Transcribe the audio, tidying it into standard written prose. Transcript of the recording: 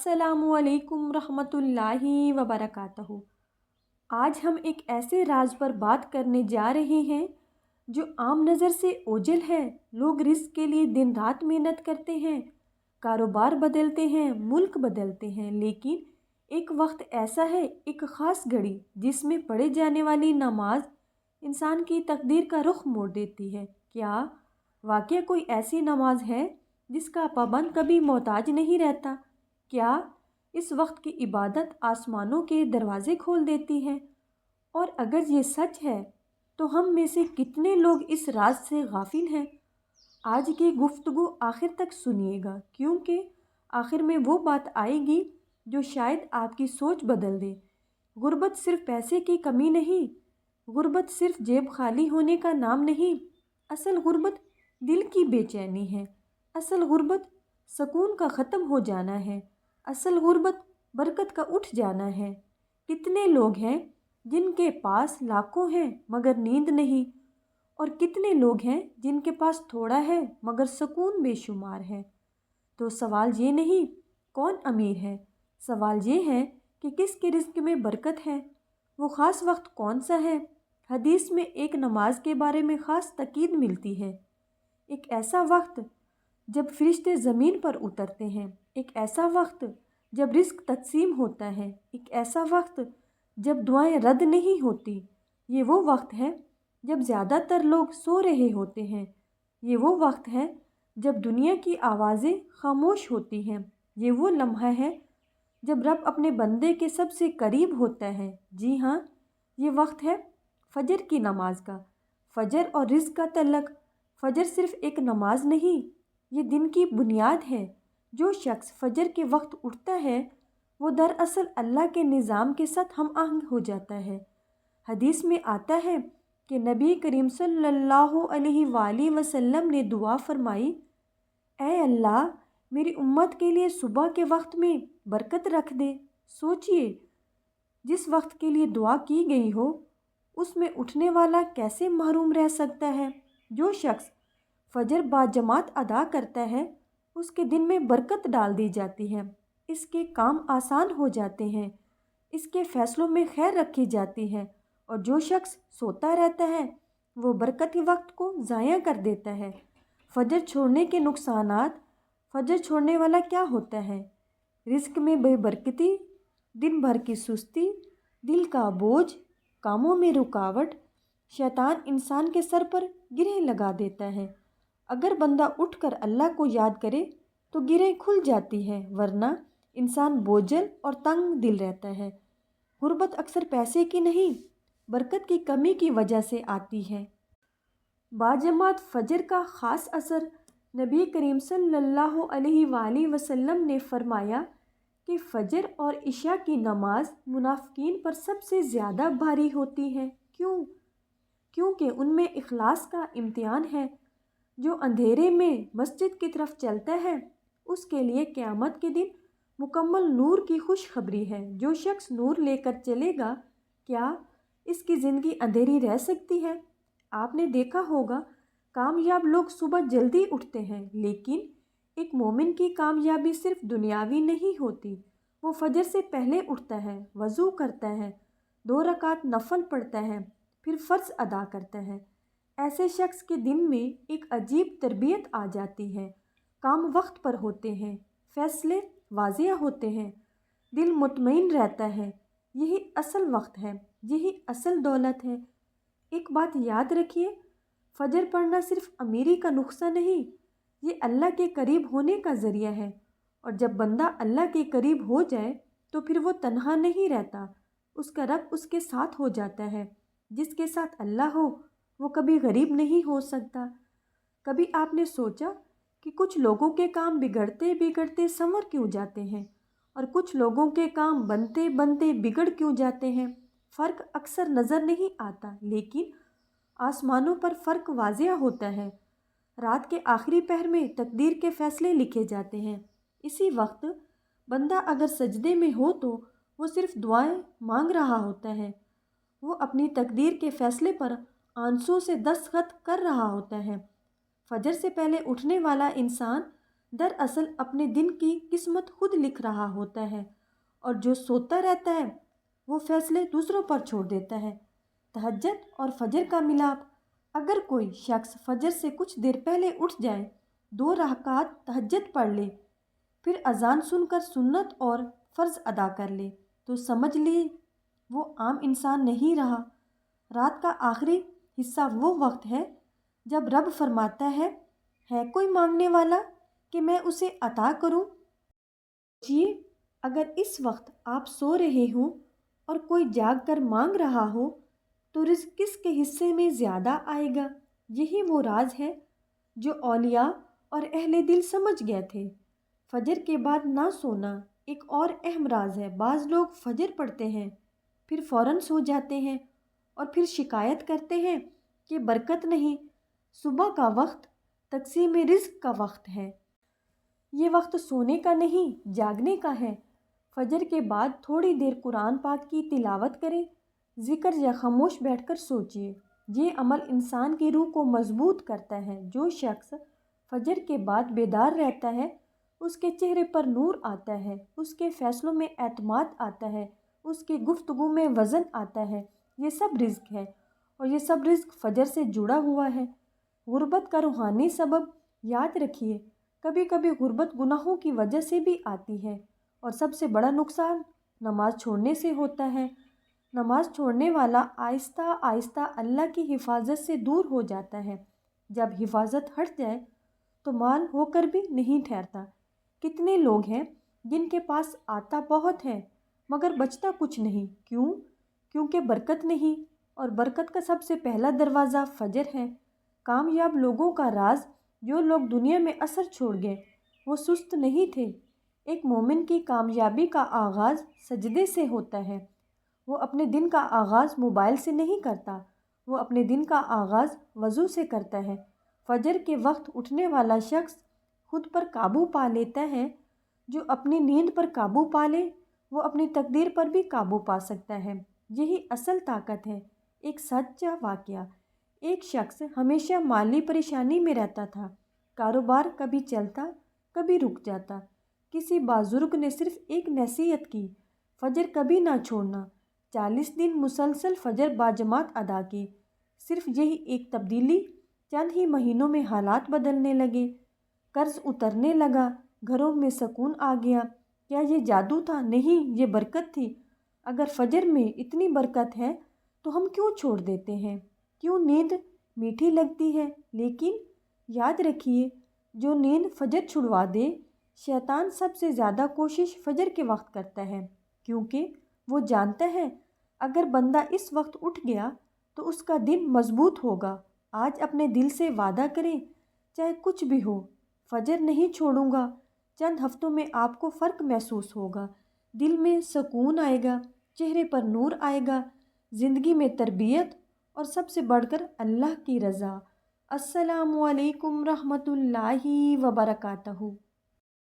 अस्सलामु अलैकुम रहमतुल्लाहि वबरकातहू। आज हम एक ऐसे राज पर बात करने जा रहे हैं जो आम नज़र से ओझल है। लोग रिस्क के लिए दिन रात मेहनत करते हैं, कारोबार बदलते हैं, मुल्क बदलते हैं, लेकिन एक वक्त ऐसा है, एक ख़ास घड़ी जिसमें पढ़े जाने वाली नमाज इंसान की तकदीर का रुख मोड़ देती है। क्या वाकया कोई ऐसी नमाज है जिसका पाबंद कभी मोहताज नहीं रहता? क्या इस वक्त की इबादत आसमानों के दरवाज़े खोल देती है? और अगर ये सच है तो हम में से कितने लोग इस राज से गाफिल हैं? आज की गुफ्तगू आखिर तक सुनिएगा, क्योंकि आखिर में वो बात आएगी जो शायद आपकी सोच बदल दे। गुर्बत सिर्फ पैसे की कमी नहीं, गुर्बत सिर्फ जेब खाली होने का नाम नहीं, असल गुर्बत दिल की बेचैनी है। असल गुर्बत सुकून का ख़त्म हो जाना है। असल गुर्बत बरकत का उठ जाना है। कितने लोग हैं जिनके पास लाखों हैं मगर नींद नहीं, और कितने लोग हैं जिनके पास थोड़ा है मगर सुकून बेशुमार है। तो सवाल ये नहीं कौन अमीर है, सवाल ये है कि किसके रिज़्क़ में बरकत है। वो ख़ास वक्त कौन सा है? हदीस में एक नमाज के बारे में ख़ास तकीद मिलती है। एक ऐसा वक्त जब फरिश्ते ज़मीन पर उतरते हैं, एक ऐसा वक्त जब रिस्क तकसीम होता है, एक ऐसा वक्त जब दुआएं रद्द नहीं होती। ये वो वक्त है जब ज़्यादातर लोग सो रहे होते हैं। ये वो वक्त है जब दुनिया की आवाज़ें खामोश होती हैं। ये वो लम्हा है जब रब अपने बंदे के सबसे करीब होता है। जी हाँ, ये वक्त है फजर की नमाज का। फजर और रिज़्क़ का तल्लक। फजर सिर्फ़ एक नमाज नहीं, ये दिन की बुनियाद है। जो शख्स फजर के वक्त उठता है वो दरअसल अल्लाह के निज़ाम के साथ हम आहंग हो जाता है। हदीस में आता है कि नबी करीम सल्लल्लाहु अलैहि वसल्लम ने दुआ फरमाई, ऐ अल्लाह मेरी उम्मत के लिए सुबह के वक्त में बरकत रख दे। सोचिए, जिस वक्त के लिए दुआ की गई हो उसमें उठने वाला कैसे महरूम रह सकता है। जो शख्स फजर बाजमात अदा करता है उसके दिन में बरकत डाल दी जाती है, इसके काम आसान हो जाते हैं, इसके फ़ैसलों में खैर रखी जाती है। और जो शख्स सोता रहता है वो बरकती वक्त को ज़ाया कर देता है। फजर छोड़ने के नुकसानात। फजर छोड़ने वाला क्या होता है? रिज़्क़ में बेबरकती, दिन भर की सुस्ती, दिल का बोझ, कामों में रुकावट। शैतान इंसान के सर पर गिरें लगा देता है। अगर बंदा उठकर अल्लाह को याद करे तो गिरें खुल जाती है, वरना इंसान बोझल और तंग दिल रहता है। गुर्बत अक्सर पैसे की नहीं, बरकत की कमी की वजह से आती है। बाजमात फजर का ख़ास असर। नबी करीम सल्लल्लाहु अलैहि वसल्लम ने फरमाया कि फ़जर और इशा की नमाज मुनाफ़िकीन पर सबसे ज़्यादा भारी होती है। क्यों? क्योंकि उनमें इखलास का इम्तिहान है। जो अंधेरे में मस्जिद की तरफ चलता है उसके लिए क़यामत के दिन मुकम्मल नूर की खुशखबरी है। जो शख्स नूर लेकर चलेगा, क्या इसकी ज़िंदगी अंधेरी रह सकती है? आपने देखा होगा कामयाब लोग सुबह जल्दी उठते हैं, लेकिन एक मोमिन की कामयाबी सिर्फ दुनियावी नहीं होती। वो फजर से पहले उठता है, वज़ू करता है, 2 रकात नफल पढ़ता है, फिर फ़र्ज़ अदा करता है। ऐसे शख्स के दिन में एक अजीब तरबियत आ जाती है। काम वक्त पर होते हैं, फ़ैसले वाज़िया होते हैं, दिल मुतमईन रहता है। यही असल वक्त है, यही असल दौलत है। एक बात याद रखिए, फजर पढ़ना सिर्फ अमीरी का नुस्खा नहीं, ये अल्लाह के करीब होने का ज़रिया है। और जब बंदा अल्लाह के करीब हो जाए तो फिर वो तन्हा नहीं रहता, उसका रब उसके साथ हो जाता है। जिसके साथ अल्लाह हो वो कभी गरीब नहीं हो सकता। कभी आपने सोचा कि कुछ लोगों के काम बिगड़ते बिगड़ते संवर क्यों जाते हैं और कुछ लोगों के काम बनते बनते बिगड़ क्यों जाते हैं? फ़र्क अक्सर नज़र नहीं आता, लेकिन आसमानों पर फ़र्क वाज़िया होता है। रात के आखिरी पहर में तकदीर के फ़ैसले लिखे जाते हैं। इसी वक्त बंदा अगर सजदे में हो तो वो सिर्फ दुआएं मांग रहा होता है। वो अपनी तकदीर के फ़ैसले पर आंसू से दस्तखत कर रहा होता है। फजर से पहले उठने वाला इंसान دراصل اپنے دن کی قسمت خود لکھ رہا ہوتا ہے، اور جو سوتا رہتا ہے وہ فیصلے دوسروں پر چھوڑ دیتا ہے۔ تہجد اور فجر کا ملاپ۔ اگر کوئی شخص فجر سے کچھ دیر پہلے اٹھ جائے، 2 رکعات تہجد پڑھ لے، پھر اذان سن کر سنت اور فرض ادا کر لے، تو سمجھ لے وہ عام انسان نہیں رہا۔ رات کا آخری حصہ وہ وقت ہے جب رب فرماتا ہے کوئی مانگنے والا کہ میں اسے عطا کروں؟ سوچیے، اگر اس وقت آپ سو رہے ہوں اور کوئی جاگ کر مانگ رہا ہو تو رزق کس کے حصے میں زیادہ آئے گا؟ یہی وہ راز ہے جو اولیاء اور اہل دل سمجھ گئے تھے۔ فجر کے بعد نہ سونا ایک اور اہم راز ہے۔ بعض لوگ فجر پڑھتے ہیں، پھر فوراً سو جاتے ہیں اور پھر شکایت کرتے ہیں کہ برکت نہیں۔ صبح کا وقت تقسیم رزق کا وقت ہے۔ یہ وقت سونے کا نہیں، جاگنے کا ہے۔ فجر کے بعد تھوڑی دیر قرآن پاک کی تلاوت کریں، ذکر یا خاموش بیٹھ کر سوچیے۔ یہ عمل انسان کی روح کو مضبوط کرتا ہے۔ جو شخص فجر کے بعد بیدار رہتا ہے اس کے چہرے پر نور آتا ہے، اس کے فیصلوں میں اعتماد آتا ہے، اس کی گفتگو میں وزن آتا ہے۔ یہ سب رزق ہے، اور یہ سب رزق فجر سے جڑا ہوا ہے۔ غربت کا روحانی سبب یاد رکھیے، کبھی کبھی غربت گناہوں کی وجہ سے بھی آتی ہے، اور سب سے بڑا نقصان نماز چھوڑنے سے ہوتا ہے۔ نماز چھوڑنے والا آہستہ آہستہ اللہ کی حفاظت سے دور ہو جاتا ہے۔ جب حفاظت ہٹ جائے تو مال ہو کر بھی نہیں ٹھہرتا۔ کتنے لوگ ہیں جن کے پاس آتا بہت ہے مگر بچتا کچھ نہیں؟ کیوں؟ کیونکہ برکت نہیں، اور برکت کا سب سے پہلا دروازہ فجر ہے۔ کامیاب لوگوں کا راز، جو لوگ دنیا میں اثر چھوڑ گئے، وہ سست نہیں تھے۔ ایک مومن کی کامیابی کا آغاز سجدے سے ہوتا ہے۔ وہ اپنے دن کا آغاز موبائل سے نہیں کرتا، وہ اپنے دن کا آغاز وضو سے کرتا ہے۔ فجر کے وقت اٹھنے والا شخص خود پر قابو پا لیتا ہے۔ جو اپنی نیند پر قابو پا لے وہ اپنی تقدیر پر بھی قابو پا سکتا ہے۔ یہی اصل طاقت ہے۔ ایک سچا واقعہ۔ ایک شخص ہمیشہ مالی پریشانی میں رہتا تھا۔ کاروبار کبھی چلتا کبھی رک جاتا۔ کسی بزرگ نے صرف ایک نصیحت کی، فجر کبھی نہ چھوڑنا۔ 40 دن مسلسل فجر باجماعت ادا کی۔ صرف یہی ایک تبدیلی، چند ہی مہینوں میں حالات بدلنے لگے۔ قرض اترنے لگا، گھروں میں سکون آ گیا۔ کیا یہ جادو تھا؟ نہیں، یہ برکت تھی۔ اگر فجر میں اتنی برکت ہے تو ہم کیوں چھوڑ دیتے ہیں؟ کیوں؟ نیند میٹھی لگتی ہے، لیکن یاد رکھیے، جو نیند فجر چھڑوا دے، شیطان سب سے زیادہ کوشش فجر کے وقت کرتا ہے، کیونکہ وہ جانتا ہے اگر بندہ اس وقت اٹھ گیا تو اس کا دن مضبوط ہوگا۔ آج اپنے دل سے وعدہ کریں، چاہے کچھ بھی ہو، فجر نہیں چھوڑوں گا۔ چند ہفتوں میں آپ کو فرق محسوس ہوگا۔ دل میں سکون آئے گا، چہرے پر نور آئے گا، زندگی میں تربیت، اور سب سے بڑھ کر اللہ کی رضا۔ السلام علیکم رحمۃ اللہ وبرکاتہ۔